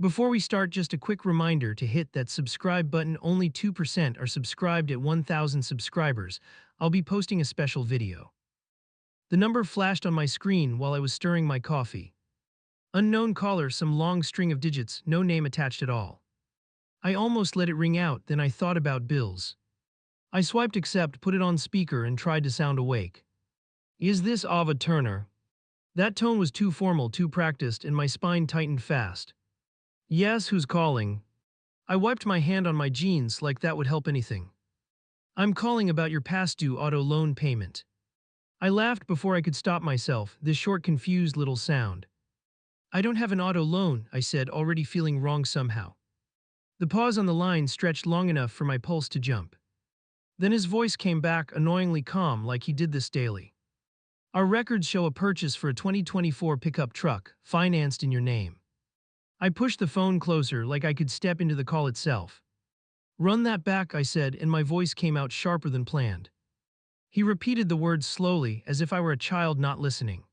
Before we start, just a quick reminder to hit that subscribe button. Only 2% are subscribed at 1,000 subscribers. I'll be posting a special video. The number flashed on my screen while I was stirring my coffee. Unknown caller, some long string of digits, no name attached at all. I almost let it ring out, then I thought about bills. I swiped accept, put it on speaker, and tried to sound awake. Is this Ava Turner? That tone was too formal, too practiced, and my spine tightened fast. Yes, who's calling? I wiped my hand on my jeans like that would help anything. I'm calling about your past due auto loan payment. I laughed before I could stop myself, this short, confused little sound. I don't have an auto loan, I said, already feeling wrong somehow. The pause on the line stretched long enough for my pulse to jump. Then his voice came back, annoyingly calm, like he did this daily. Our records show a purchase for a 2024 pickup truck, financed in your name. I pushed the phone closer, like I could step into the call itself. Run that back, I said, and my voice came out sharper than planned. He repeated the words slowly, as if I were a child not listening.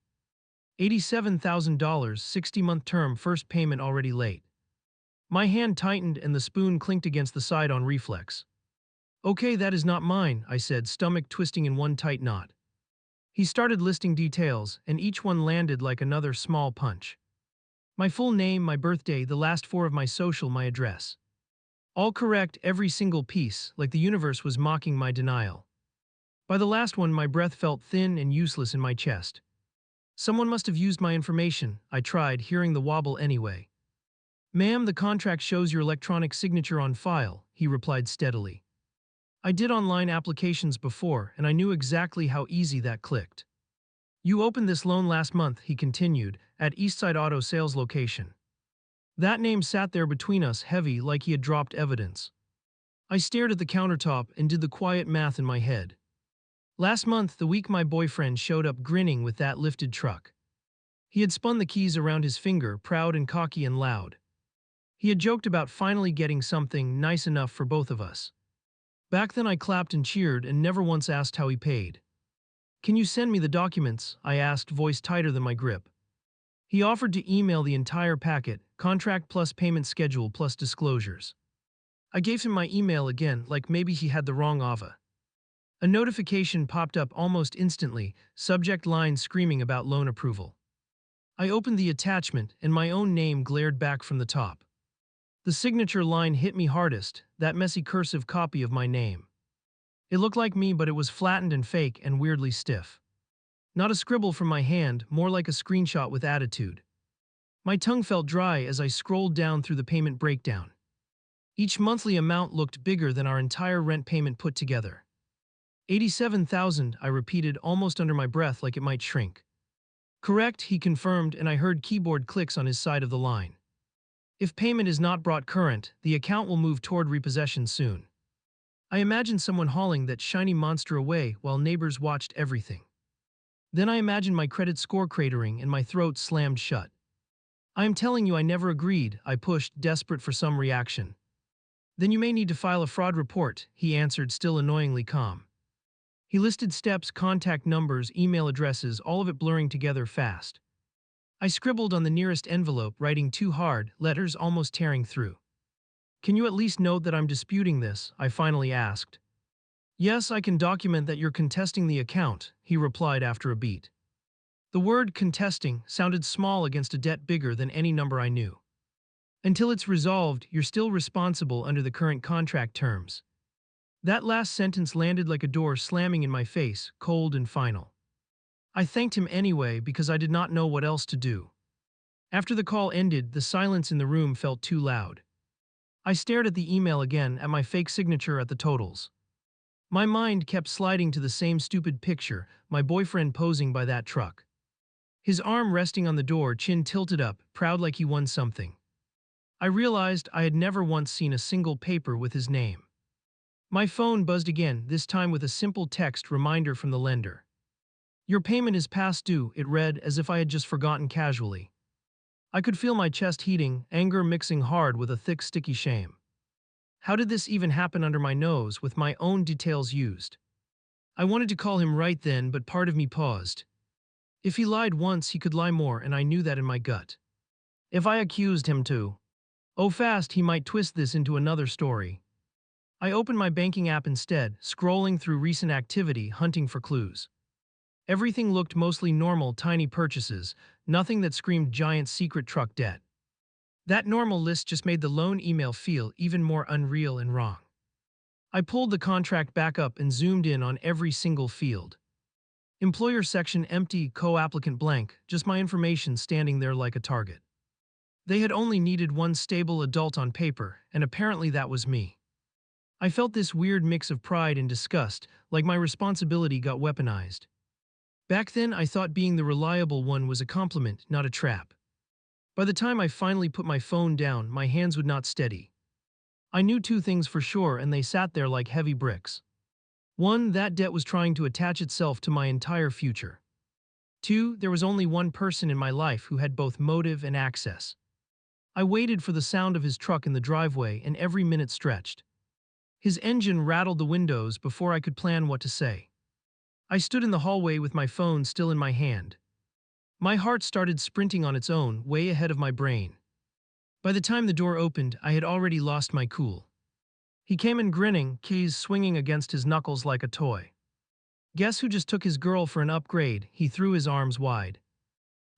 $87,000, 60-month term, first payment already late. My hand tightened and the spoon clinked against the side on reflex. Okay, that is not mine, I said, stomach twisting in one tight knot. He started listing details, and each one landed like another small punch. My full name, my birthday, the last four of my social, my address. All correct, every single piece, like the universe was mocking my denial. By the last one, my breath felt thin and useless in my chest. Someone must have used my information, I tried, hearing the wobble anyway. Ma'am, the contract shows your electronic signature on file, he replied steadily. I did online applications before, and I knew exactly how easy that clicked. You opened this loan last month, he continued, at Eastside Auto Sales location. That name sat there between us, heavy, like he had dropped evidence. I stared at the countertop and did the quiet math in my head. Last month, the week my boyfriend showed up grinning with that lifted truck. He had spun the keys around his finger, proud and cocky and loud. He had joked about finally getting something nice enough for both of us. Back then I clapped and cheered and never once asked how he paid. Can you send me the documents? I asked, voice tighter than my grip. He offered to email the entire packet, contract plus payment schedule plus disclosures. I gave him my email again, like maybe he had the wrong Ava. A notification popped up almost instantly, subject line screaming about loan approval. I opened the attachment and my own name glared back from the top. The signature line hit me hardest, that messy cursive copy of my name. It looked like me, but it was flattened and fake and weirdly stiff. Not a scribble from my hand, more like a screenshot with attitude. My tongue felt dry as I scrolled down through the payment breakdown. Each monthly amount looked bigger than our entire rent payment put together. 87,000, I repeated, almost under my breath, like it might shrink. Correct, he confirmed, and I heard keyboard clicks on his side of the line. If payment is not brought current, the account will move toward repossession soon. I imagined someone hauling that shiny monster away while neighbors watched everything. Then I imagined my credit score cratering and my throat slammed shut. I am telling you I never agreed, I pushed, desperate for some reaction. Then you may need to file a fraud report, he answered, still annoyingly calm. He listed steps, contact numbers, email addresses, all of it blurring together fast. I scribbled on the nearest envelope, writing too hard, letters almost tearing through. Can you at least note that I'm disputing this? I finally asked. Yes, I can document that you're contesting the account, he replied after a beat. The word contesting sounded small against a debt bigger than any number I knew. Until it's resolved, you're still responsible under the current contract terms. That last sentence landed like a door slamming in my face, cold and final. I thanked him anyway because I did not know what else to do. After the call ended, the silence in the room felt too loud. I stared at the email again, at my fake signature, at the totals. My mind kept sliding to the same stupid picture, my boyfriend posing by that truck. His arm resting on the door, chin tilted up, proud like he won something. I realized I had never once seen a single paper with his name. My phone buzzed again, this time with a simple text reminder from the lender. Your payment is past due, it read, as if I had just forgotten casually. I could feel my chest heating, anger mixing hard with a thick, sticky shame. How did this even happen under my nose, with my own details used? I wanted to call him right then, but part of me paused. If he lied once, he could lie more, and I knew that in my gut. If I accused him too, Oh, fast, he might twist this into another story. I opened my banking app instead, scrolling through recent activity, hunting for clues. Everything looked mostly normal, tiny purchases, nothing that screamed giant secret truck debt. That normal list just made the loan email feel even more unreal and wrong. I pulled the contract back up and zoomed in on every single field. Employer section empty, co-applicant blank, just my information standing there like a target. They had only needed one stable adult on paper, and apparently that was me. I felt this weird mix of pride and disgust, like my responsibility got weaponized. Back then, I thought being the reliable one was a compliment, not a trap. By the time I finally put my phone down, my hands would not steady. I knew two things for sure, and they sat there like heavy bricks. One, that debt was trying to attach itself to my entire future. Two, there was only one person in my life who had both motive and access. I waited for the sound of his truck in the driveway, and every minute stretched. His engine rattled the windows before I could plan what to say. I stood in the hallway with my phone still in my hand. My heart started sprinting on its own, way ahead of my brain. By the time the door opened, I had already lost my cool. He came in grinning, keys swinging against his knuckles like a toy. Guess who just took his girl for an upgrade? He threw his arms wide.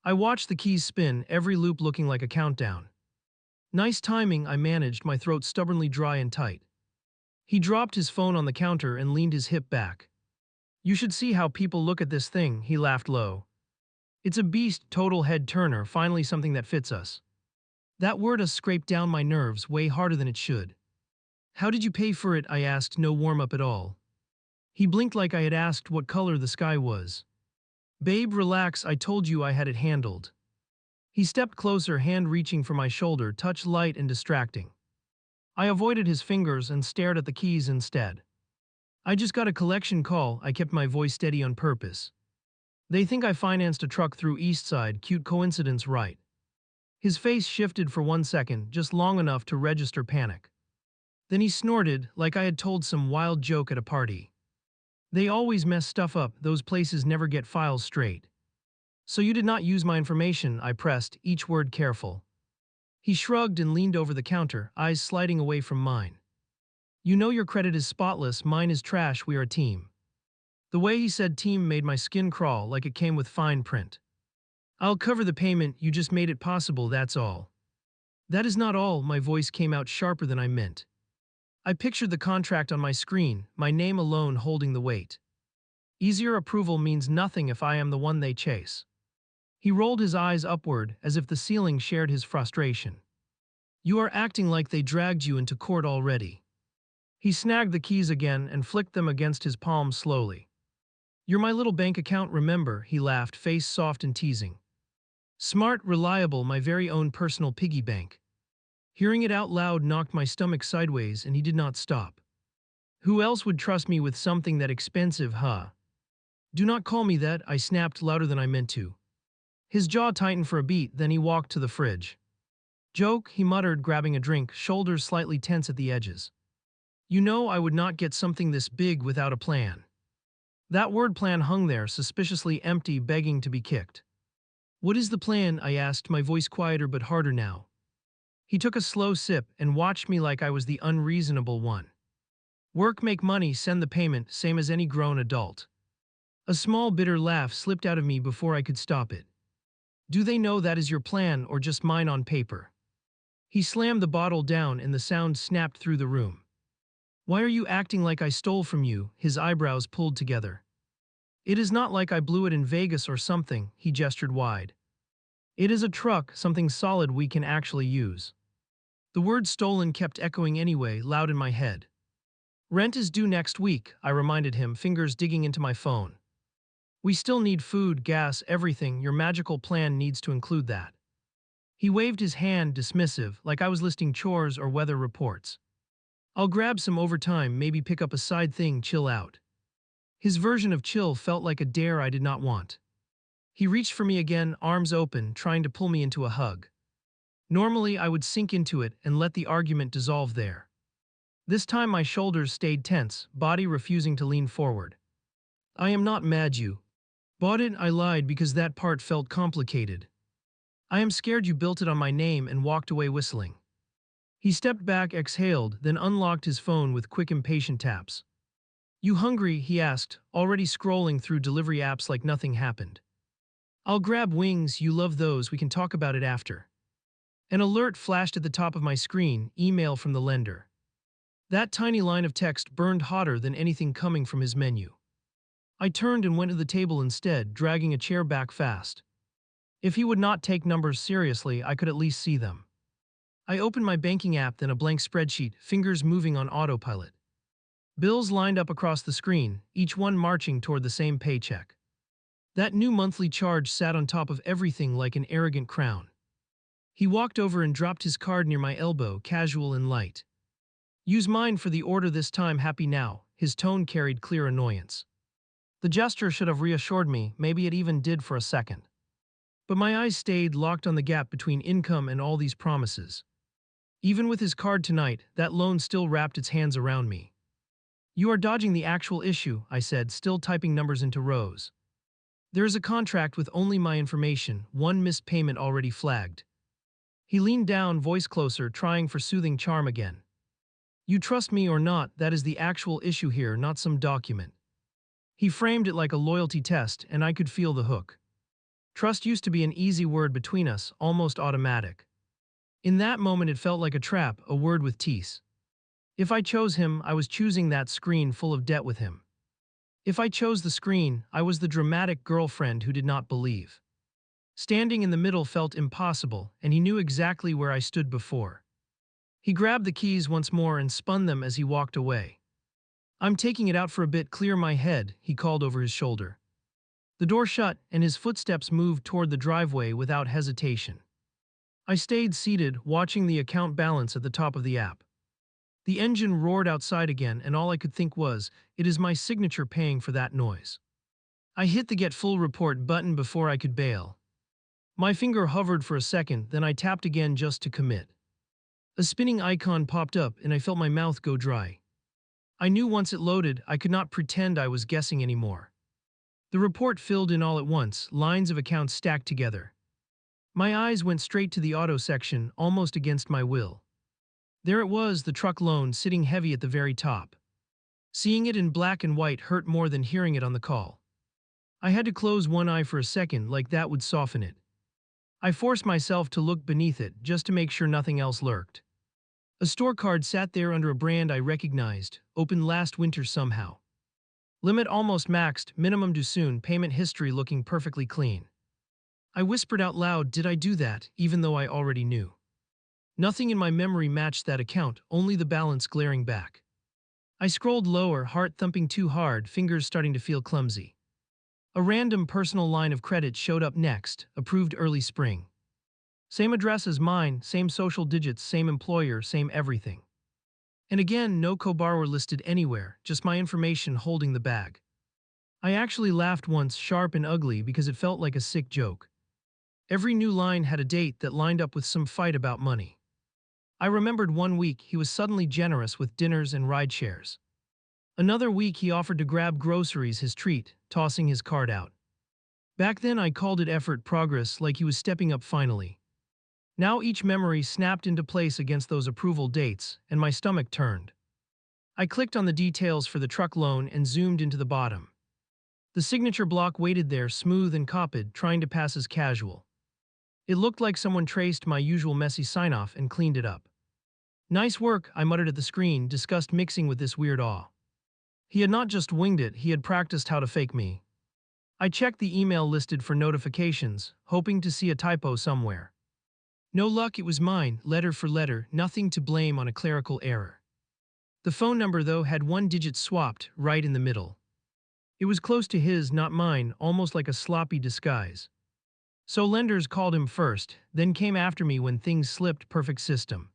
I watched the keys spin, every loop looking like a countdown. Nice timing, I managed, my throat stubbornly dry and tight. He dropped his phone on the counter and leaned his hip back. You should see how people look at this thing, he laughed low. It's a beast, total head turner, finally something that fits us. That word scraped down my nerves way harder than it should. How did you pay for it? I asked, no warm-up at all. He blinked like I had asked what color the sky was. Babe, relax, I told you I had it handled. He stepped closer, hand reaching for my shoulder, touch light and distracting. I avoided his fingers and stared at the keys instead. I just got a collection call, I kept my voice steady on purpose. They think I financed a truck through Eastside, cute coincidence, right? His face shifted for 1 second, just long enough to register panic. Then he snorted, like I had told some wild joke at a party. They always mess stuff up, those places never get files straight. So you did not use my information, I pressed, each word careful. He shrugged and leaned over the counter, eyes sliding away from mine. You know your credit is spotless, mine is trash, we are a team. The way he said team made my skin crawl like it came with fine print. I'll cover the payment, you just made it possible, that's all. That is not all, my voice came out sharper than I meant. I pictured the contract on my screen, my name alone holding the weight. Easier approval means nothing if I am the one they chase. He rolled his eyes upward as if the ceiling shared his frustration. You are acting like they dragged you into court already. He snagged the keys again and flicked them against his palm slowly. You're my little bank account, remember, he laughed, face soft and teasing. Smart, reliable, my very own personal piggy bank. Hearing it out loud knocked my stomach sideways, and he did not stop. Who else would trust me with something that expensive, huh? Do not call me that, I snapped louder than I meant to. His jaw tightened for a beat, then he walked to the fridge. Joke, he muttered, grabbing a drink, shoulders slightly tense at the edges. You know I would not get something this big without a plan. That word plan hung there, suspiciously empty, begging to be kicked. What is the plan? I asked, my voice quieter but harder now. He took a slow sip and watched me like I was the unreasonable one. Work, make money, send the payment, same as any grown adult. A small bitter laugh slipped out of me before I could stop it. Do they know that is your plan or just mine on paper? He slammed the bottle down and the sound snapped through the room. Why are you acting like I stole from you? His eyebrows pulled together. It is not like I blew it in Vegas or something, he gestured wide. It is a truck, something solid we can actually use. The word stolen kept echoing anyway, loud in my head. Rent is due next week, I reminded him, fingers digging into my phone. We still need food, gas, everything, your magical plan needs to include that. He waved his hand, dismissive, like I was listing chores or weather reports. I'll grab some overtime, maybe pick up a side thing, chill out. His version of chill felt like a dare I did not want. He reached for me again, arms open, trying to pull me into a hug. Normally, I would sink into it and let the argument dissolve there. This time my shoulders stayed tense, body refusing to lean forward. I am not mad you bought it, I lied because that part felt complicated. I am scared you built it on my name and walked away whistling. He stepped back, exhaled, then unlocked his phone with quick, impatient taps. "You hungry?" he asked, already scrolling through delivery apps like nothing happened. "I'll grab wings, you love those, we can talk about it after." An alert flashed at the top of my screen, email from the lender. That tiny line of text burned hotter than anything coming from his menu. I turned and went to the table instead, dragging a chair back fast. If he would not take numbers seriously, I could at least see them. I opened my banking app, then a blank spreadsheet, fingers moving on autopilot. Bills lined up across the screen, each one marching toward the same paycheck. That new monthly charge sat on top of everything like an arrogant crown. He walked over and dropped his card near my elbow, casual and light. "Use mine for the order this time, happy now." His tone carried clear annoyance. The gesture should have reassured me, maybe it even did for a second. But my eyes stayed locked on the gap between income and all these promises. Even with his card tonight, that loan still wrapped its hands around me. "You are dodging the actual issue," I said, still typing numbers into rows. "There is a contract with only my information, one missed payment already flagged." He leaned down, voice closer, trying for soothing charm again. "You trust me or not, that is the actual issue here, not some document." He framed it like a loyalty test, and I could feel the hook. Trust used to be an easy word between us, almost automatic. In that moment it felt like a trap, a word with teeth. If I chose him, I was choosing that screen full of debt with him. If I chose the screen, I was the dramatic girlfriend who did not believe. Standing in the middle felt impossible, and he knew exactly where I stood before. He grabbed the keys once more and spun them as he walked away. "I'm taking it out for a bit, clear my head," he called over his shoulder. The door shut, and his footsteps moved toward the driveway without hesitation. I stayed seated, watching the account balance at the top of the app. The engine roared outside again, and all I could think was, it is my signature paying for that noise. I hit the Get Full Report button before I could bail. My finger hovered for a second, then I tapped again just to commit. A spinning icon popped up, and I felt my mouth go dry. I knew once it loaded, I could not pretend I was guessing anymore. The report filled in all at once, lines of accounts stacked together. My eyes went straight to the auto section, almost against my will. There it was, the truck loan, sitting heavy at the very top. Seeing it in black and white hurt more than hearing it on the call. I had to close one eye for a second, like that would soften it. I forced myself to look beneath it, just to make sure nothing else lurked. A store card sat there under a brand I recognized, opened last winter somehow. Limit almost maxed, minimum due soon, payment history looking perfectly clean. I whispered out loud, did I do that, even though I already knew? Nothing in my memory matched that account, only the balance glaring back. I scrolled lower, heart thumping too hard, fingers starting to feel clumsy. A random personal line of credit showed up next, approved early spring. Same address as mine, same social digits, same employer, same everything. And again, no co-borrower listed anywhere, just my information holding the bag. I actually laughed once, sharp and ugly, because it felt like a sick joke. Every new line had a date that lined up with some fight about money. I remembered one week he was suddenly generous with dinners and ride shares. Another week he offered to grab groceries, his treat, tossing his card out. Back then I called it effort, progress, like he was stepping up finally. Now each memory snapped into place against those approval dates, and my stomach turned. I clicked on the details for the truck loan and zoomed into the bottom. The signature block waited there, smooth and copied, trying to pass as casual. It looked like someone traced my usual messy sign-off and cleaned it up. "Nice work," I muttered at the screen, disgust mixing with this weird awe. He had not just winged it, he had practiced how to fake me. I checked the email listed for notifications, hoping to see a typo somewhere. No luck, it was mine, letter for letter, nothing to blame on a clerical error. The phone number, though, had one digit swapped, right in the middle. It was close to his, not mine, almost like a sloppy disguise. So lenders called him first, then came after me when things slipped. Perfect system.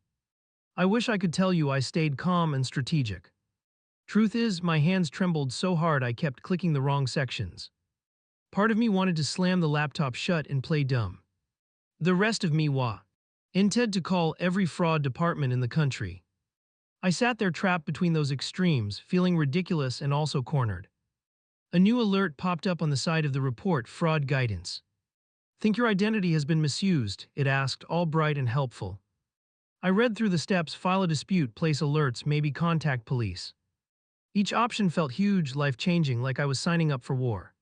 I wish I could tell you I stayed calm and strategic. Truth is, my hands trembled so hard I kept clicking the wrong sections. Part of me wanted to slam the laptop shut and play dumb. The rest of me intended to call every fraud department in the country. I sat there trapped between those extremes, feeling ridiculous and also cornered. A new alert popped up on the side of the report, fraud guidance. "Think your identity has been misused?" it asked, all bright and helpful. I read through the steps: file a dispute, place alerts, maybe contact police. Each option felt huge, life-changing, like I was signing up for war.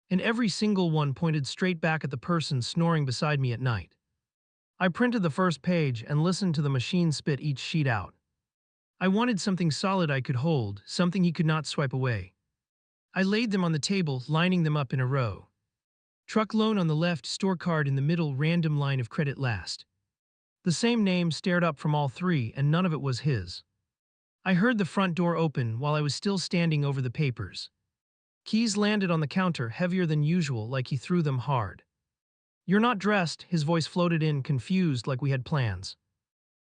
And every single one pointed straight back at the person snoring beside me at night. I printed the first page and listened to the machine spit each sheet out. I wanted something solid I could hold, something he could not swipe away. I laid them on the table, lining them up in a row. Truck loan on the left, store card in the middle, random line of credit last. The same name stared up from all three, and none of it was his. I heard the front door open while I was still standing over the papers. Keys landed on the counter, heavier than usual, like he threw them hard. "You're not dressed," his voice floated in, confused, like we had plans.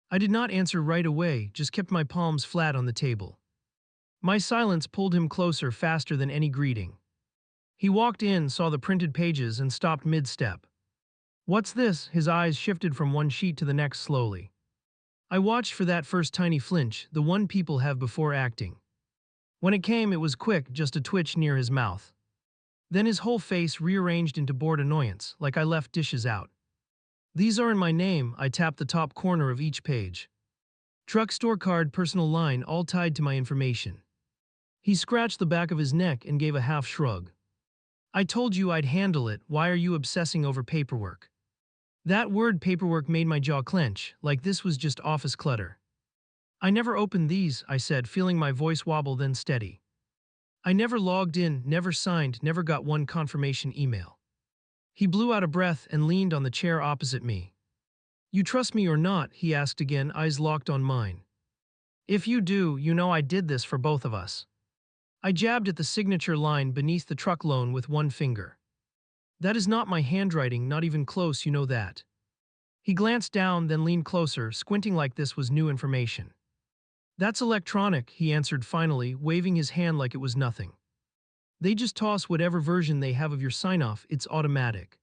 I did not answer right away, just kept my palms flat on the table. My silence pulled him closer faster than any greeting. He walked in, saw the printed pages, and stopped mid-step. "What's this?" His eyes shifted from one sheet to the next slowly. I watched for that first tiny flinch, the one people have before acting. When it came, it was quick, just a twitch near his mouth. Then his whole face rearranged into bored annoyance, like I left dishes out. "These are in my name." I tapped the top corner of each page. "Truck, store card, personal line, all tied to my information." He scratched the back of his neck and gave a half shrug. "I told you I'd handle it. Why are you obsessing over paperwork?" That word paperwork made my jaw clench, like this was just office clutter. "I never opened these," I said, feeling my voice wobble, then steady. "I never logged in, never signed, never got one confirmation email." He blew out a breath and leaned on the chair opposite me. "You trust me or not?" he asked again, eyes locked on mine. "If you do, you know I did this for both of us." I jabbed at the signature line beneath the truck loan with one finger. "That is not my handwriting, not even close, you know that." He glanced down, then leaned closer, squinting like this was new information. "That's electronic," he answered finally, waving his hand like it was nothing. "They just toss whatever version they have of your sign-off. It's automatic."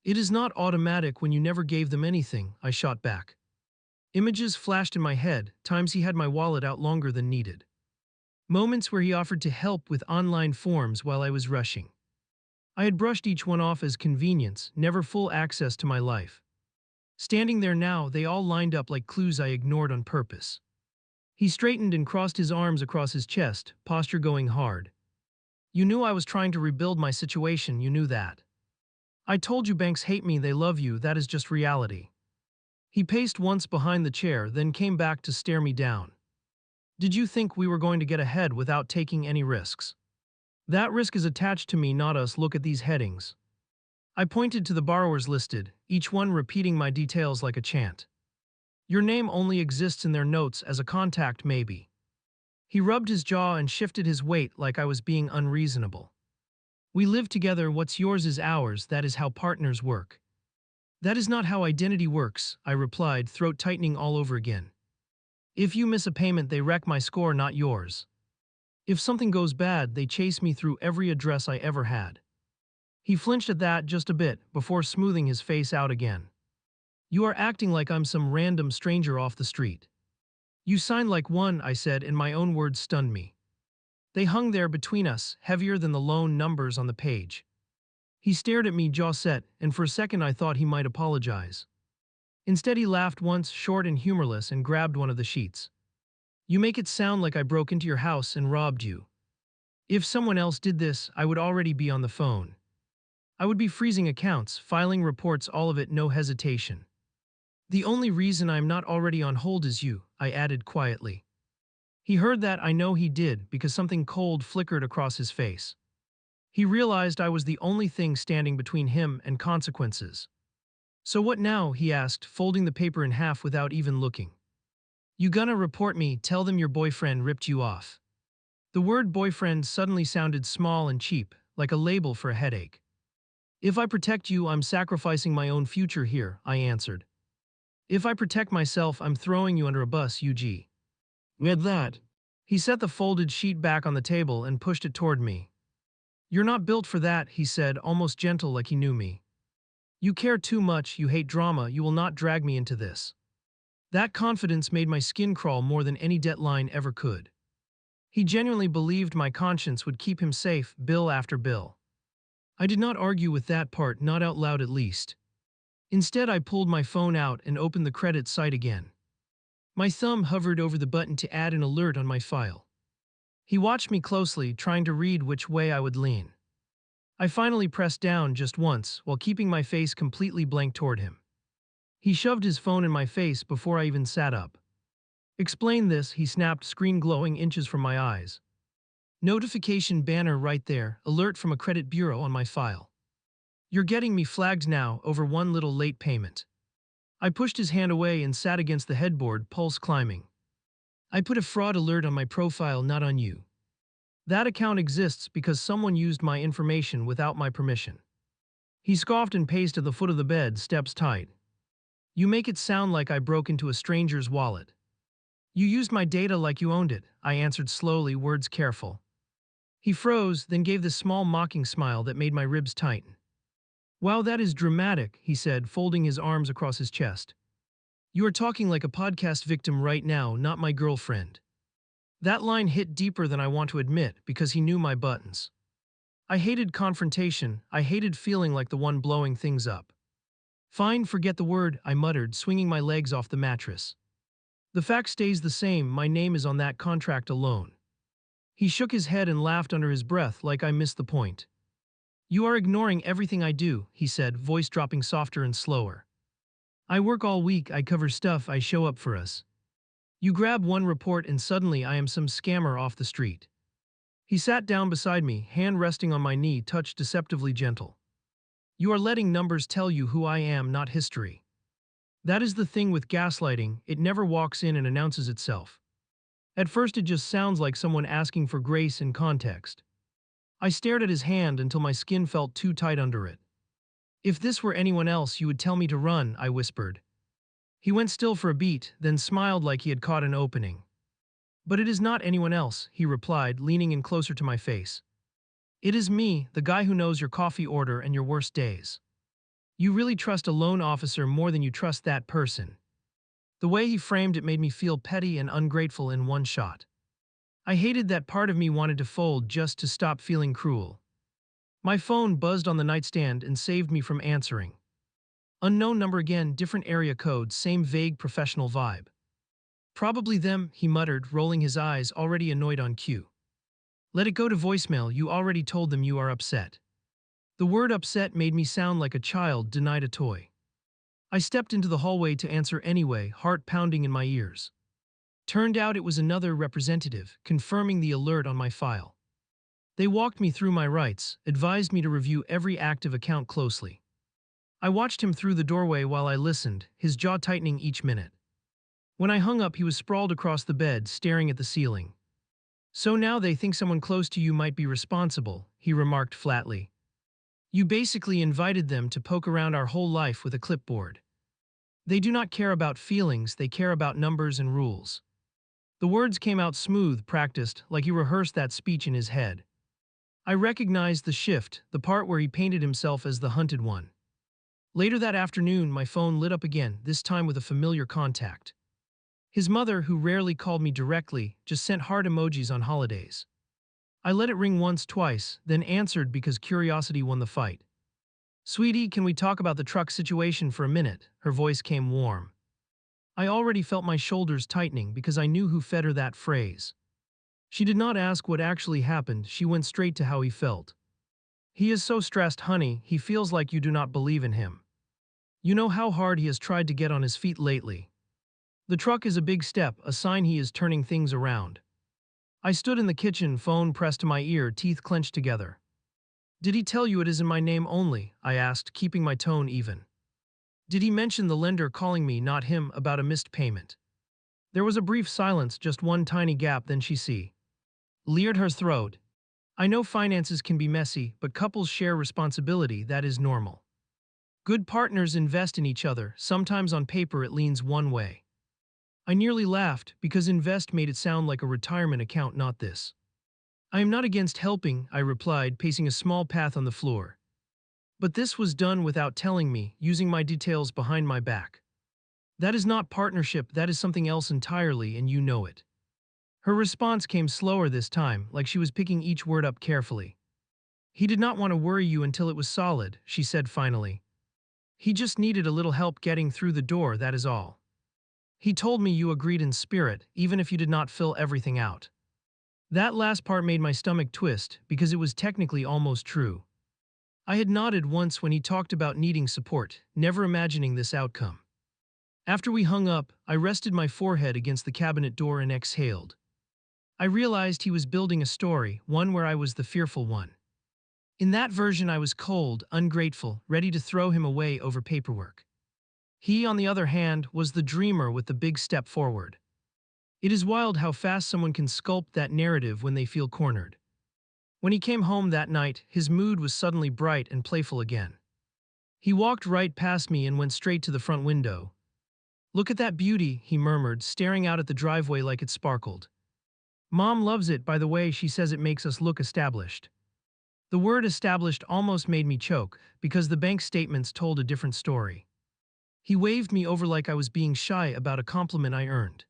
"It is not automatic when you never gave them anything," I shot back. Images flashed in my head, times he had my wallet out longer than needed. Moments where he offered to help with online forms while I was rushing. I had brushed each one off as convenience, never full access to my life. Standing there now, they all lined up like clues I ignored on purpose. He straightened and crossed his arms across his chest, posture going hard. "You knew I was trying to rebuild my situation, you knew that. I told you banks hate me, they love you, that is just reality." He paced once behind the chair, then came back to stare me down. "Did you think we were going to get ahead without taking any risks? That risk is attached to me, not us. Look at these headings." I pointed to the borrowers listed, each one repeating my details like a chant. "Your name only exists in their notes as a contact, maybe." He rubbed his jaw and shifted his weight like I was being unreasonable. "We live together, what's yours is ours, that is how partners work." "That is not how identity works," I replied, throat tightening all over again. "If you miss a payment, they wreck my score, not yours. If something goes bad, they chase me through every address I ever had." He flinched at that just a bit, before smoothing his face out again. "You are acting like I'm some random stranger off the street." "You signed like one," I said, and my own words stunned me. They hung there between us, heavier than the loan numbers on the page. He stared at me, jaw set, and for a second I thought he might apologize. Instead, he laughed once, short and humorless, and grabbed one of the sheets. "You make it sound like I broke into your house and robbed you. If someone else did this, I would already be on the phone. I would be freezing accounts, filing reports, all of it, no hesitation. The only reason I'm not already on hold is you," I added quietly. He heard that, I know he did, because something cold flickered across his face. He realized I was the only thing standing between him and consequences. "So what now?" he asked, folding the paper in half without even looking. "You gonna report me? Tell them your boyfriend ripped you off." The word boyfriend suddenly sounded small and cheap, like a label for a headache. "If I protect you, I'm sacrificing my own future here," I answered. "If I protect myself, I'm throwing you under a bus, UG." With that, he set the folded sheet back on the table and pushed it toward me. "You're not built for that," he said, almost gentle, like he knew me. "You care too much, you hate drama, you will not drag me into this." That confidence made my skin crawl more than any deadline ever could. He genuinely believed my conscience would keep him safe, bill after bill. I did not argue with that part, not out loud at least. Instead, I pulled my phone out and opened the credit site again. My thumb hovered over the button to add an alert on my file. He watched me closely, trying to read which way I would lean. I finally pressed down just once, while keeping my face completely blank toward him. He shoved his phone in my face before I even sat up. "Explain this," he snapped, screen glowing inches from my eyes. Notification banner right there, alert from a credit bureau on my file. "You're getting me flagged now over one little late payment." I pushed his hand away and sat against the headboard, pulse climbing. "I put a fraud alert on my profile, not on you. That account exists because someone used my information without my permission." He scoffed and paced at the foot of the bed, steps tight. "You make it sound like I broke into a stranger's wallet." "You used my data like you owned it," I answered slowly, words careful. He froze, then gave this small mocking smile that made my ribs tighten. "Wow, that is dramatic," he said, folding his arms across his chest. "You are talking like a podcast victim right now, not my girlfriend." That line hit deeper than I want to admit because he knew my buttons. I hated confrontation, I hated feeling like the one blowing things up. "Fine, forget the word," I muttered, swinging my legs off the mattress. "The fact stays the same, my name is on that contract alone." He shook his head and laughed under his breath like I missed the point. "You are ignoring everything I do," he said, voice dropping softer and slower. "I work all week, I cover stuff, I show up for us. You grab one report and suddenly I am some scammer off the street." He sat down beside me, hand resting on my knee, touch deceptively gentle. "You are letting numbers tell you who I am, not history. That is the thing with gaslighting, it never walks in and announces itself. At first it just sounds like someone asking for grace and context." I stared at his hand until my skin felt too tight under it. "If this were anyone else, you would tell me to run," I whispered. He went still for a beat, then smiled like he had caught an opening. "But it is not anyone else," he replied, leaning in closer to my face. "It is me, the guy who knows your coffee order and your worst days. You really trust a loan officer more than you trust that person." The way he framed it made me feel petty and ungrateful in one shot. I hated that part of me wanted to fold just to stop feeling cruel. My phone buzzed on the nightstand and saved me from answering. Unknown number again, different area code, same vague professional vibe. "Probably them," he muttered, rolling his eyes, already annoyed on cue. "Let it go to voicemail, you already told them you are upset." The word upset made me sound like a child denied a toy. I stepped into the hallway to answer anyway, heart pounding in my ears. Turned out it was another representative, confirming the alert on my file. They walked me through my rights, advised me to review every active account closely. I watched him through the doorway while I listened, his jaw tightening each minute. When I hung up, he was sprawled across the bed, staring at the ceiling. "So now they think someone close to you might be responsible," he remarked flatly. "You basically invited them to poke around our whole life with a clipboard. They do not care about feelings, they care about numbers and rules." The words came out smooth, practiced, like he rehearsed that speech in his head. I recognized the shift, the part where he painted himself as the hunted one. Later that afternoon, my phone lit up again, this time with a familiar contact. His mother, who rarely called me directly, just sent heart emojis on holidays. I let it ring once, twice, then answered because curiosity won the fight. "Sweetie, can we talk about the truck situation for a minute?" Her voice came warm. I already felt my shoulders tightening because I knew who fed her that phrase. She did not ask what actually happened, she went straight to how he felt. "He is so stressed, honey, he feels like you do not believe in him. You know how hard he has tried to get on his feet lately. The truck is a big step, a sign he is turning things around." I stood in the kitchen, phone pressed to my ear, teeth clenched together. "Did he tell you it is in my name only?" I asked, keeping my tone even. "Did he mention the lender calling me, not him, about a missed payment?" There was a brief silence, just one tiny gap, then she cleared her throat. "I know finances can be messy, but couples share responsibility, that is normal. Good partners invest in each other, sometimes on paper it leans one way." I nearly laughed, because invest made it sound like a retirement account, not this. "I am not against helping," I replied, pacing a small path on the floor. "But this was done without telling me, using my details behind my back. That is not partnership, that is something else entirely, and you know it." Her response came slower this time, like she was picking each word up carefully. "He did not want to worry you until it was solid," she said finally. "He just needed a little help getting through the door, that is all." He told me you agreed in spirit, even if you did not fill everything out. That last part made my stomach twist because it was technically almost true. I had nodded once when he talked about needing support, never imagining this outcome. After we hung up, I rested my forehead against the cabinet door and exhaled. I realized he was building a story, one where I was the fearful one. In that version, I was cold, ungrateful, ready to throw him away over paperwork. He, on the other hand, was the dreamer with the big step forward. It is wild how fast someone can sculpt that narrative when they feel cornered. When he came home that night, his mood was suddenly bright and playful again. He walked right past me and went straight to the front window. "Look at that beauty," he murmured, staring out at the driveway like it sparkled. "Mom loves it, by the way. She says it makes us look established." The word established almost made me choke, because the bank statements told a different story. He waved me over like I was being shy about a compliment I earned.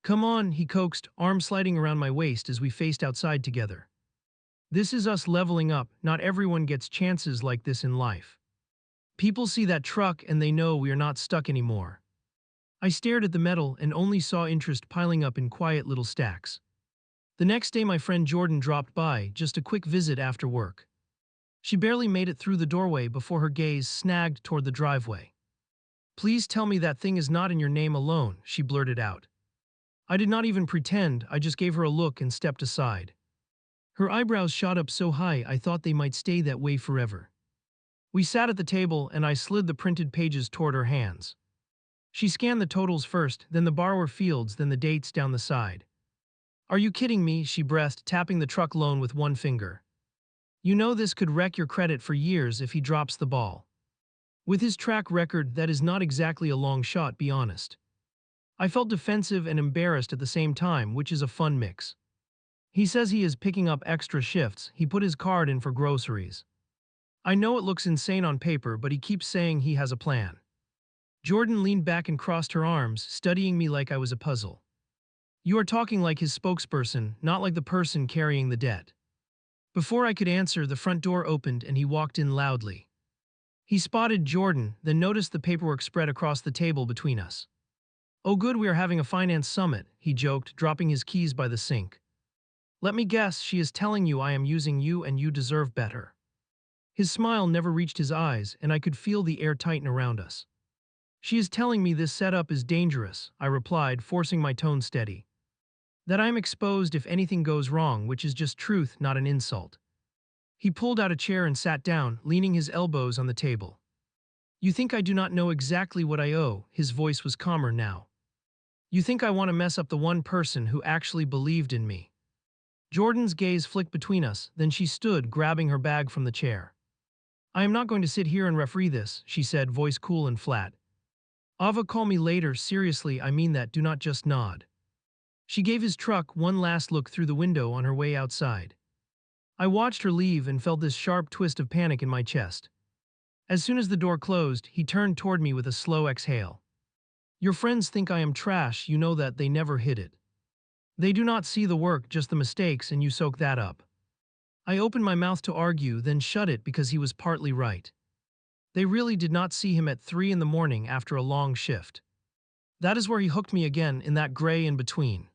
"Come on," he coaxed, arm sliding around my waist as we faced outside together. "This is us leveling up. Not everyone gets chances like this in life. People see that truck and they know we are not stuck anymore." I stared at the metal and only saw interest piling up in quiet little stacks. The next day my friend Jordan dropped by, just a quick visit after work. She barely made it through the doorway before her gaze snagged toward the driveway. "Please tell me that thing is not in your name alone," she blurted out. I did not even pretend, I just gave her a look and stepped aside. Her eyebrows shot up so high I thought they might stay that way forever. We sat at the table and I slid the printed pages toward her hands. She scanned the totals first, then the borrower fields, then the dates down the side. "Are you kidding me?" she breathed, tapping the truck loan with one finger. "You know this could wreck your credit for years if he drops the ball. With his track record, that is not exactly a long shot, be honest." I felt defensive and embarrassed at the same time, which is a fun mix. "He says he is picking up extra shifts. He put his card in for groceries. I know it looks insane on paper, but he keeps saying he has a plan." Jordan leaned back and crossed her arms, studying me like I was a puzzle. "You are talking like his spokesperson, not like the person carrying the debt." Before I could answer, the front door opened and he walked in loudly. He spotted Jordan, then noticed the paperwork spread across the table between us. "Oh good, we are having a finance summit," he joked, dropping his keys by the sink. "Let me guess, she is telling you I am using you and you deserve better." His smile never reached his eyes, and I could feel the air tighten around us. "She is telling me this setup is dangerous," I replied, forcing my tone steady. "That I am exposed if anything goes wrong, which is just truth, not an insult." He pulled out a chair and sat down, leaning his elbows on the table. "You think I do not know exactly what I owe?" His voice was calmer now. "You think I want to mess up the one person who actually believed in me?" Jordan's gaze flicked between us, then she stood, grabbing her bag from the chair. "I am not going to sit here and referee this," she said, voice cool and flat. "Ava, call me later. Seriously, I mean that. Do not just nod." She gave his truck one last look through the window on her way outside. I watched her leave and felt this sharp twist of panic in my chest. As soon as the door closed, he turned toward me with a slow exhale. "Your friends think I am trash, you know that. They never hid it. They do not see the work, just the mistakes, and you soak that up." I opened my mouth to argue, then shut it because he was partly right. They really did not see him at 3 in the morning after a long shift. That is where he hooked me again, in that gray in between.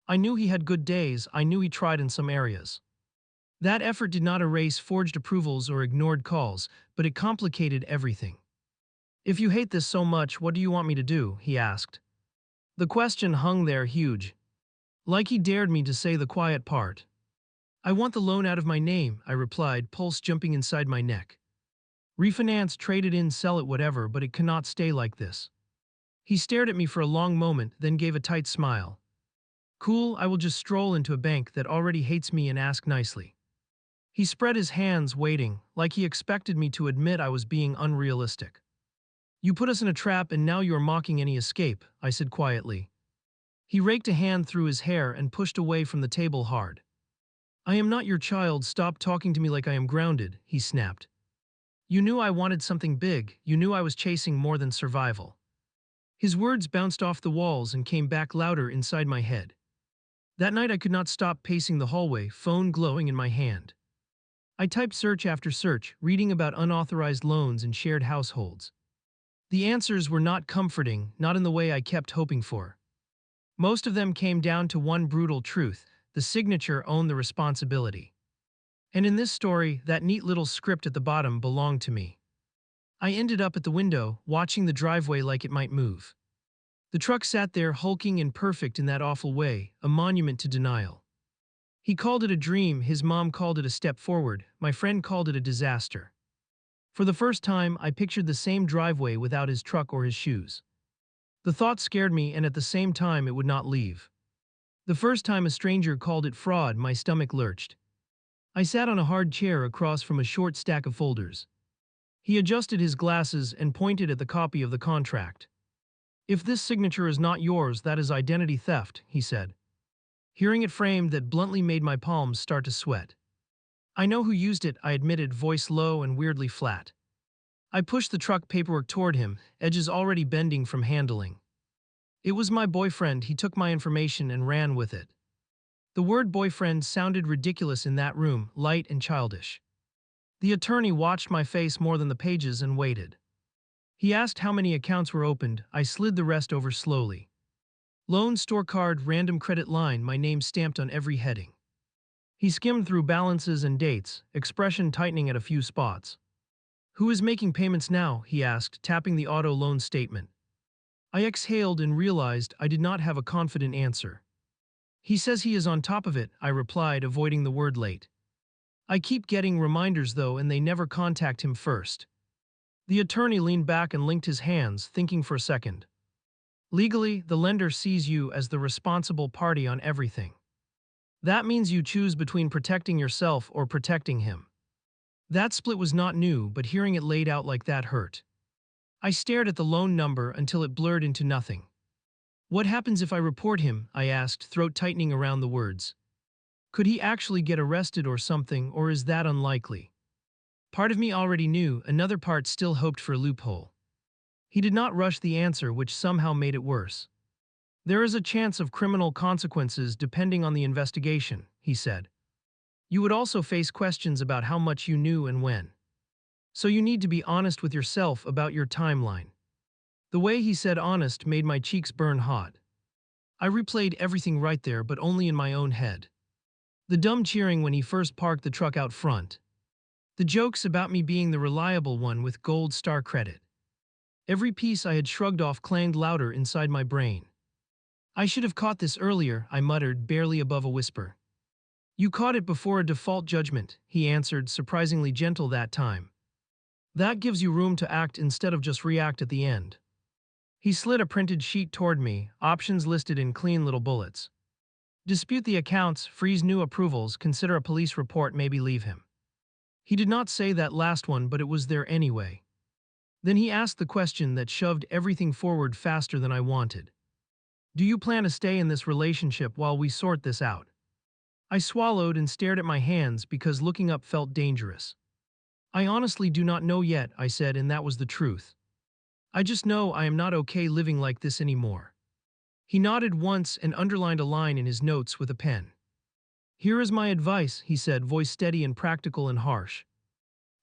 I knew he had good days, I knew he tried in some areas. That effort did not erase forged approvals or ignored calls, but it complicated everything. "If you hate this so much, what do you want me to do?" he asked. The question hung there huge. Like he dared me to say the quiet part. "I want the loan out of my name," I replied, pulse jumping inside my neck. "Refinance, trade it in, sell it, whatever, but it cannot stay like this." He stared at me for a long moment, then gave a tight smile. "Cool, I will just stroll into a bank that already hates me and ask nicely." He spread his hands, waiting, like he expected me to admit I was being unrealistic. "You put us in a trap and now you are mocking any escape," I said quietly. He raked a hand through his hair and pushed away from the table hard. "I am not your child, stop talking to me like I am grounded," he snapped. "You knew I wanted something big, you knew I was chasing more than survival." His words bounced off the walls and came back louder inside my head. That night I could not stop pacing the hallway, phone glowing in my hand. I typed search after search, reading about unauthorized loans and shared households. The answers were not comforting, not in the way I kept hoping for. Most of them came down to one brutal truth: the signature owned the responsibility. And in this story, that neat little script at the bottom belonged to me. I ended up at the window, watching the driveway like it might move. The truck sat there hulking and perfect in that awful way, a monument to denial. He called it a dream, his mom called it a step forward, my friend called it a disaster. For the first time, I pictured the same driveway without his truck or his shoes. The thought scared me, and at the same time it would not leave. The first time a stranger called it fraud, my stomach lurched. I sat on a hard chair across from a short stack of folders. He adjusted his glasses and pointed at the copy of the contract. "If this signature is not yours, that is identity theft," he said. Hearing it framed, that bluntly made my palms start to sweat. "I know who used it," I admitted, voice low and weirdly flat. I pushed the truck paperwork toward him, edges already bending from handling. "It was my boyfriend, he took my information and ran with it." The word boyfriend sounded ridiculous in that room, light and childish. The attorney watched my face more than the pages and waited. He asked how many accounts were opened. I slid the rest over slowly. Loan, store card, random credit line, my name stamped on every heading. He skimmed through balances and dates, expression tightening at a few spots. "Who is making payments now?" he asked, tapping the auto loan statement. I exhaled and realized I did not have a confident answer. "He says he is on top of it," I replied, avoiding the word late. "I keep getting reminders though, and they never contact him first." The attorney leaned back and linked his hands, thinking for a second. "Legally, the lender sees you as the responsible party on everything. That means you choose between protecting yourself or protecting him." That split was not new, but hearing it laid out like that hurt. I stared at the loan number until it blurred into nothing. "What happens if I report him?" I asked, throat tightening around the words. Could he actually get arrested or something, or is that unlikely? Part of me already knew, another part still hoped for a loophole. He did not rush the answer, which somehow made it worse. "There is a chance of criminal consequences depending on the investigation," he said. "You would also face questions about how much you knew and when. So you need to be honest with yourself about your timeline." The way he said honest made my cheeks burn hot. I replayed everything right there, but only in my own head. The dumb cheering when he first parked the truck out front. The jokes about me being the reliable one with gold star credit. Every piece I had shrugged off clanged louder inside my brain. "I should have caught this earlier," I muttered, barely above a whisper. "You caught it before a default judgment," he answered, surprisingly gentle that time. "That gives you room to act instead of just react at the end." He slid a printed sheet toward me, options listed in clean little bullets. "Dispute the accounts, freeze new approvals, consider a police report, maybe leave him." He did not say that last one, but it was there anyway. Then he asked the question that shoved everything forward faster than I wanted. "Do you plan to stay in this relationship while we sort this out?" I swallowed and stared at my hands because looking up felt dangerous. "I honestly do not know yet," I said, and that was the truth. "I just know I am not okay living like this anymore." He nodded once and underlined a line in his notes with a pen. "Here is my advice," he said, voice steady and practical and harsh.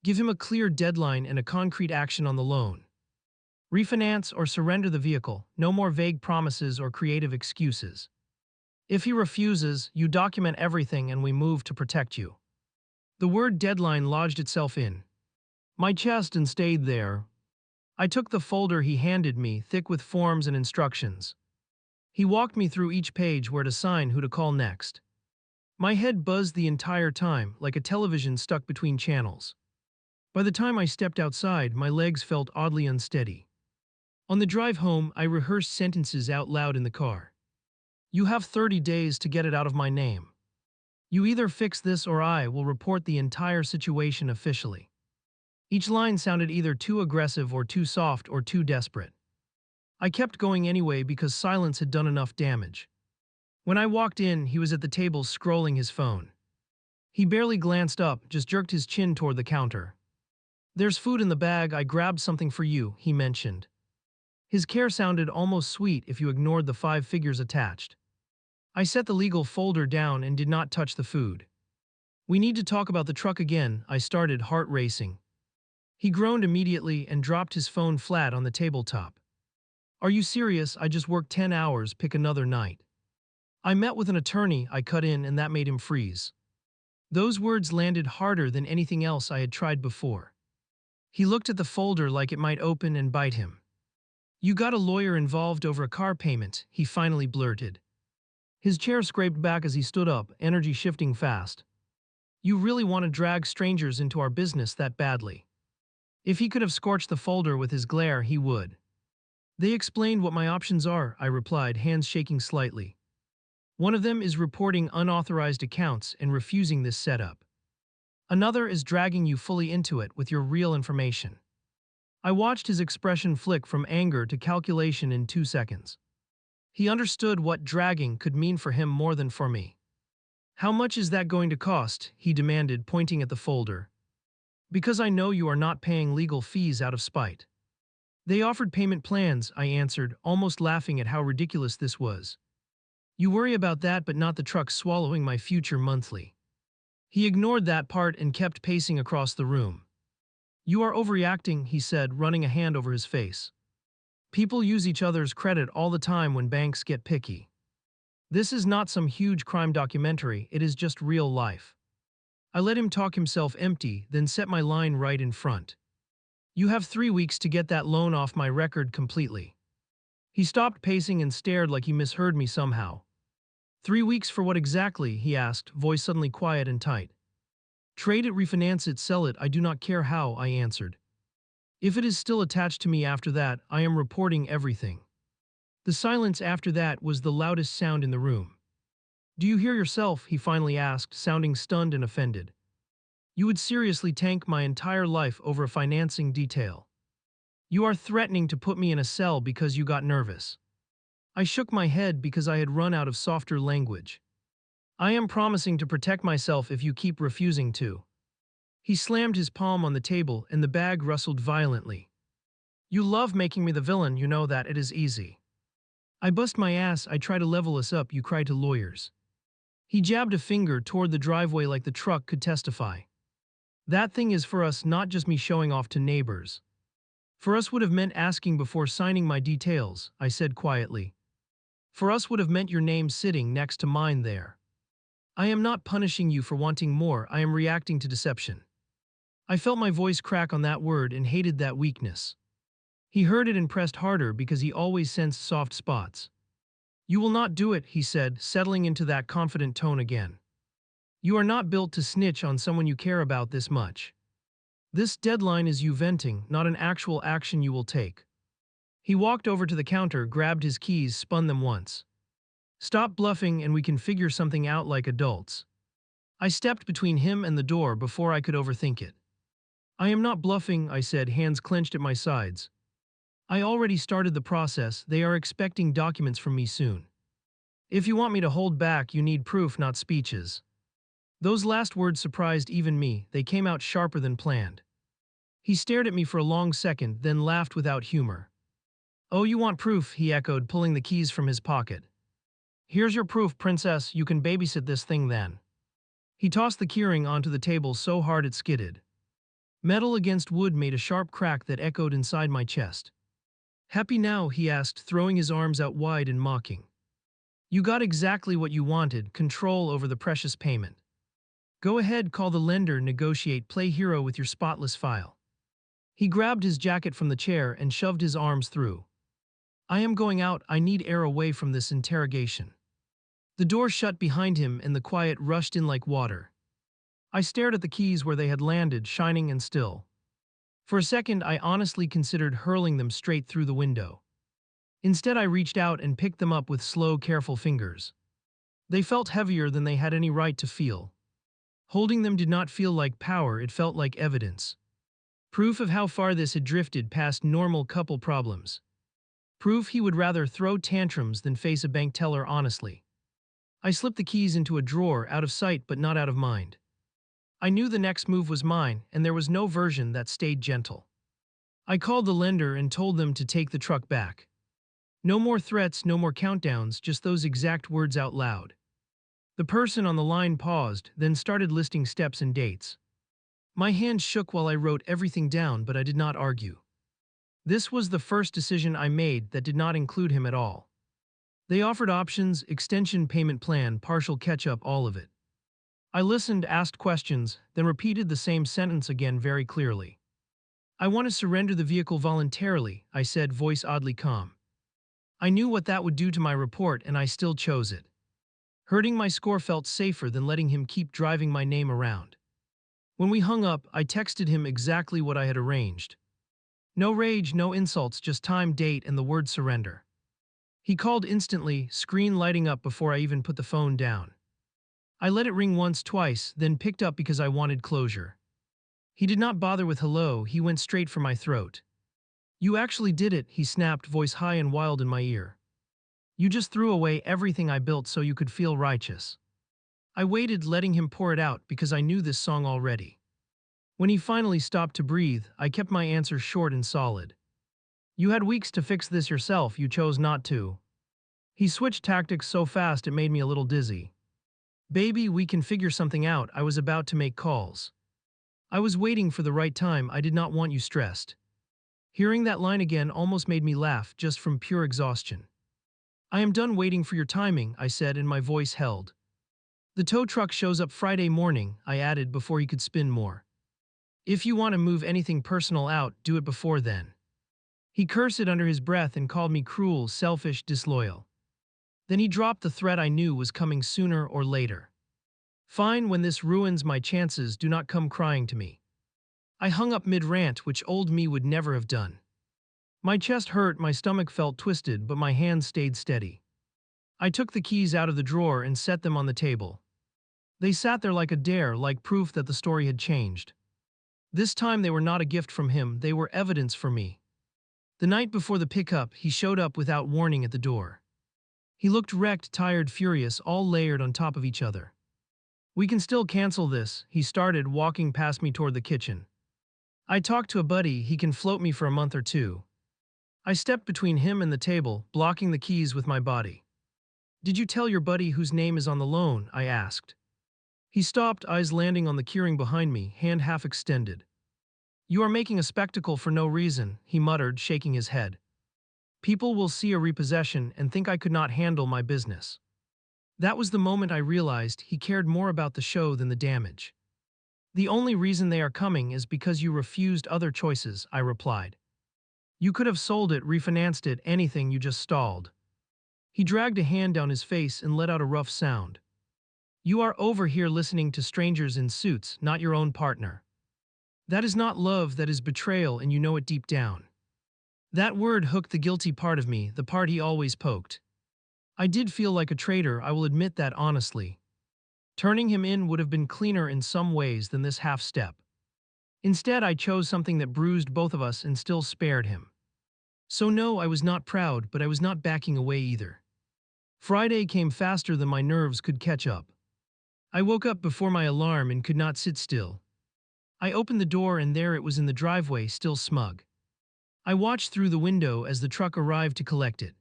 "Give him a clear deadline and a concrete action on the loan. Refinance or surrender the vehicle, no more vague promises or creative excuses. If he refuses, you document everything and we move to protect you." The word deadline lodged itself in my chest and stayed there. I took the folder he handed me, thick with forms and instructions. He walked me through each page, where to sign, who to call next. My head buzzed the entire time, like a television stuck between channels. By the time I stepped outside, my legs felt oddly unsteady. On the drive home, I rehearsed sentences out loud in the car. "You have 30 days to get it out of my name. You either fix this or I will report the entire situation officially." Each line sounded either too aggressive or too soft or too desperate. I kept going anyway because silence had done enough damage. When I walked in, he was at the table scrolling his phone. He barely glanced up, just jerked his chin toward the counter. "There's food in the bag, I grabbed something for you," he mentioned. His care sounded almost sweet if you ignored the 5 figures attached. I set the legal folder down and did not touch the food. "We need to talk about the truck again," I started, heart racing. He groaned immediately and dropped his phone flat on the tabletop. Are you serious? I just worked 10 hours, pick another night. I met with an attorney, I cut in, and that made him freeze. Those words landed harder than anything else I had tried before. He looked at the folder like it might open and bite him. You got a lawyer involved over a car payment, he finally blurted. His chair scraped back as he stood up, energy shifting fast. You really want to drag strangers into our business that badly. If he could have scorched the folder with his glare, he would. They explained what my options are, I replied, hands shaking slightly. One of them is reporting unauthorized accounts and refusing this setup. Another is dragging you fully into it with your real information. I watched his expression flick from anger to calculation in 2 seconds. He understood what dragging could mean for him more than for me. How much is that going to cost? He demanded, pointing at the folder. Because I know you are not paying legal fees out of spite. They offered payment plans, I answered, almost laughing at how ridiculous this was. You worry about that, but not the truck swallowing my future monthly. He ignored that part and kept pacing across the room. You are overreacting, he said, running a hand over his face. People use each other's credit all the time when banks get picky. This is not some huge crime documentary, it is just real life. I let him talk himself empty, then set my line right in front. You have 3 weeks to get that loan off my record completely. He stopped pacing and stared like he misheard me somehow. 3 weeks for what exactly? He asked, voice suddenly quiet and tight. Trade it, refinance it, sell it, I do not care how, I answered. If it is still attached to me after that, I am reporting everything. The silence after that was the loudest sound in the room. Do you hear yourself? He finally asked, sounding stunned and offended. You would seriously tank my entire life over a financing detail. You are threatening to put me in a cell because you got nervous. I shook my head because I had run out of softer language. I am promising to protect myself if you keep refusing to. He slammed his palm on the table and the bag rustled violently. You love making me the villain, you know that, it is easy. I bust my ass, I try to level us up, you cry to lawyers. He jabbed a finger toward the driveway like the truck could testify. That thing is for us, not just me showing off to neighbors. For us would have meant asking before signing my details, I said quietly. For us would have meant your name sitting next to mine there. I am not punishing you for wanting more, I am reacting to deception. I felt my voice crack on that word and hated that weakness. He heard it and pressed harder because he always sensed soft spots. You will not do it, he said, settling into that confident tone again. You are not built to snitch on someone you care about this much. This deadline is you venting, not an actual action you will take. He walked over to the counter, grabbed his keys, spun them once. Stop bluffing and we can figure something out like adults. I stepped between him and the door before I could overthink it. I am not bluffing, I said, hands clenched at my sides. I already started the process, they are expecting documents from me soon. If you want me to hold back, you need proof, not speeches. Those last words surprised even me, they came out sharper than planned. He stared at me for a long second, then laughed without humor. Oh, you want proof, he echoed, pulling the keys from his pocket. Here's your proof, princess, you can babysit this thing then. He tossed the keyring onto the table so hard it skidded. Metal against wood made a sharp crack that echoed inside my chest. Happy now, he asked, throwing his arms out wide and mocking. You got exactly what you wanted, control over the precious payment. Go ahead, call the lender, negotiate, play hero with your spotless file. He grabbed his jacket from the chair and shoved his arms through. I am going out, I need air away from this interrogation. The door shut behind him and the quiet rushed in like water. I stared at the keys where they had landed, shining and still. For a second, I honestly considered hurling them straight through the window. Instead, I reached out and picked them up with slow, careful fingers. They felt heavier than they had any right to feel. Holding them did not feel like power, it felt like evidence. Proof of how far this had drifted past normal couple problems. Proof he would rather throw tantrums than face a bank teller honestly. I slipped the keys into a drawer, out of sight but not out of mind. I knew the next move was mine, and there was no version that stayed gentle. I called the lender and told them to take the truck back. No more threats, no more countdowns, just those exact words out loud. The person on the line paused, then started listing steps and dates. My hand shook while I wrote everything down, but I did not argue. This was the first decision I made that did not include him at all. They offered options, extension payment plan, partial catch-up, all of it. I listened, asked questions, then repeated the same sentence again very clearly. I want to surrender the vehicle voluntarily, I said, voice oddly calm. I knew what that would do to my report, and I still chose it. Hurting my score felt safer than letting him keep driving my name around. When we hung up, I texted him exactly what I had arranged. No rage, no insults, just time, date, and the word surrender. He called instantly, screen lighting up before I even put the phone down. I let it ring once, twice, then picked up because I wanted closure. He did not bother with hello, he went straight for my throat. You actually did it, he snapped, voice high and wild in my ear. You just threw away everything I built so you could feel righteous. I waited, letting him pour it out because I knew this song already. When he finally stopped to breathe, I kept my answer short and solid. You had weeks to fix this yourself, you chose not to. He switched tactics so fast it made me a little dizzy. Baby, we can figure something out, I was about to make calls. I was waiting for the right time, I did not want you stressed. Hearing that line again almost made me laugh, just from pure exhaustion. I am done waiting for your timing, I said, and my voice held. The tow truck shows up Friday morning, I added before he could spin more. If you want to move anything personal out, do it before then. He cursed it under his breath and called me cruel, selfish, disloyal. Then he dropped the threat I knew was coming sooner or later. Fine, when this ruins my chances, do not come crying to me. I hung up mid-rant, which old me would never have done. My chest hurt, my stomach felt twisted, but my hands stayed steady. I took the keys out of the drawer and set them on the table. They sat there like a dare, like proof that the story had changed. This time they were not a gift from him, they were evidence for me. The night before the pickup, he showed up without warning at the door. He looked wrecked, tired, furious, all layered on top of each other. We can still cancel this, he started, walking past me toward the kitchen. I talked to a buddy, he can float me for a month or two. I stepped between him and the table, blocking the keys with my body. Did you tell your buddy whose name is on the loan? I asked. He stopped, eyes landing on the keyring behind me, hand half extended. You are making a spectacle for no reason, he muttered, shaking his head. People will see a repossession and think I could not handle my business. That was the moment I realized he cared more about the show than the damage. The only reason they are coming is because you refused other choices, I replied. You could have sold it, refinanced it, anything, you just stalled. He dragged a hand down his face and let out a rough sound. You are over here listening to strangers in suits, not your own partner. That is not love, that is betrayal, and you know it deep down. That word hooked the guilty part of me, the part he always poked. I did feel like a traitor, I will admit that honestly. Turning him in would have been cleaner in some ways than this half step. Instead, I chose something that bruised both of us and still spared him. So no, I was not proud, but I was not backing away either. Friday came faster than my nerves could catch up. I woke up before my alarm and could not sit still. I opened the door and there it was in the driveway, still smug. I watched through the window as the truck arrived to collect it.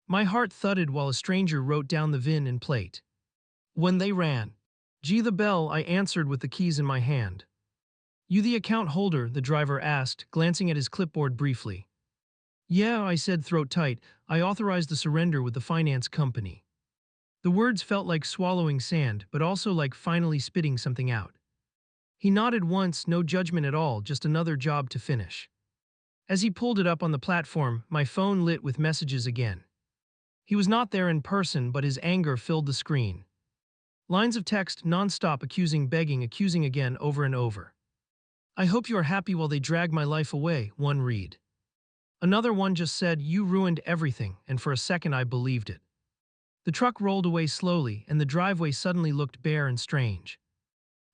My heart thudded while a stranger wrote down the VIN and plate. When they ran, "Gee, the bell," I answered with the keys in my hand. You the account holder? The driver asked, glancing at his clipboard briefly. Yeah, I said, throat tight. I authorized the surrender with the finance company. The words felt like swallowing sand, but also like finally spitting something out. He nodded once, no judgment at all, just another job to finish. As he pulled it up on the platform, my phone lit with messages again. He was not there in person, but his anger filled the screen. Lines of text non-stop, accusing, begging, accusing again, over and over. I hope you are happy while they drag my life away, one read. Another one just said, you ruined everything, and for a second I believed it. The truck rolled away slowly, and the driveway suddenly looked bare and strange.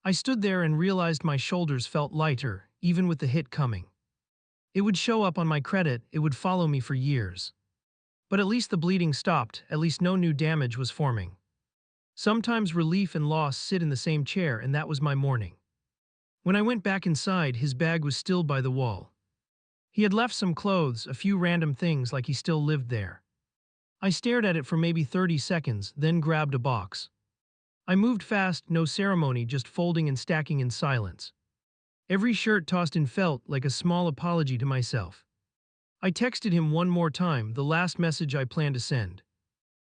I stood there and realized my shoulders felt lighter, even with the hit coming. It would show up on my credit, it would follow me for years. But at least the bleeding stopped, at least no new damage was forming. Sometimes relief and loss sit in the same chair, and that was my morning. When I went back inside, his bag was still by the wall. He had left some clothes, a few random things, like he still lived there. I stared at it for maybe 30 seconds, then grabbed a box. I moved fast, no ceremony, just folding and stacking in silence. Every shirt tossed in felt like a small apology to myself. I texted him one more time, the last message I planned to send.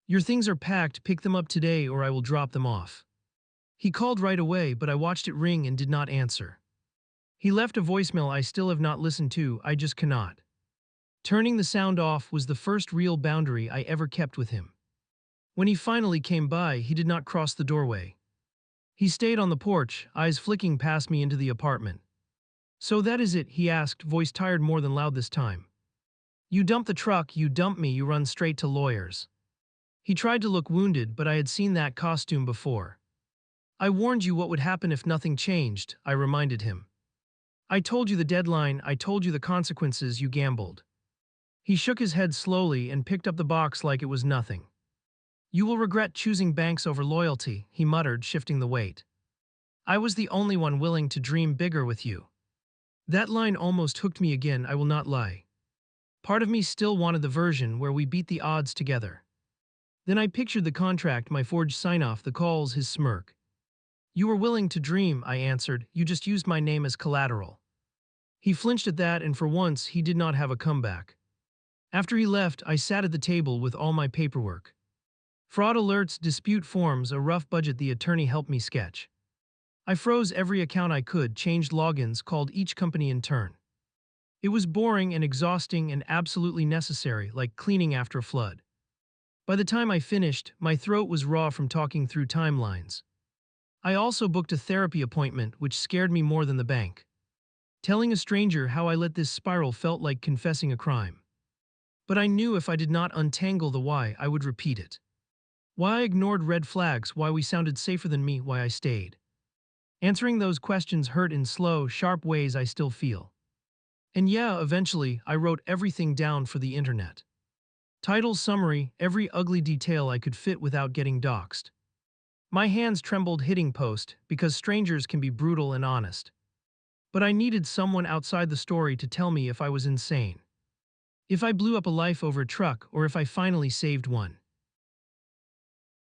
Your things are packed, pick them up today or I will drop them off. He called right away, but I watched it ring and did not answer. He left a voicemail I still have not listened to, I just cannot. Turning the sound off was the first real boundary I ever kept with him. When he finally came by, he did not cross the doorway. He stayed on the porch, eyes flicking past me into the apartment. So that is it, he asked, voice tired more than loud this time. You dump the truck, you dump me, you run straight to lawyers. He tried to look wounded, but I had seen that costume before. I warned you what would happen if nothing changed, I reminded him. I told you the deadline, I told you the consequences, you gambled. He shook his head slowly and picked up the box like it was nothing. You will regret choosing banks over loyalty, he muttered, shifting the weight. I was the only one willing to dream bigger with you. That line almost hooked me again, I will not lie. Part of me still wanted the version where we beat the odds together. Then I pictured the contract, my forged sign-off, the calls, his smirk. You were willing to dream, I answered, you just used my name as collateral. He flinched at that, and for once he did not have a comeback. After he left, I sat at the table with all my paperwork. Fraud alerts, dispute forms, a rough budget the attorney helped me sketch. I froze every account I could, changed logins, called each company in turn. It was boring and exhausting and absolutely necessary, like cleaning after a flood. By the time I finished, my throat was raw from talking through timelines. I also booked a therapy appointment, which scared me more than the bank. Telling a stranger how I let this spiral felt like confessing a crime. But I knew if I did not untangle the why, I would repeat it. Why I ignored red flags, why we sounded safer than me, why I stayed. Answering those questions hurt in slow, sharp ways I still feel. And yeah, eventually, I wrote everything down for the internet. Title, summary, every ugly detail I could fit without getting doxxed. My hands trembled hitting post because strangers can be brutal and honest. But I needed someone outside the story to tell me if I was insane. If I blew up a life over a truck or if I finally saved one.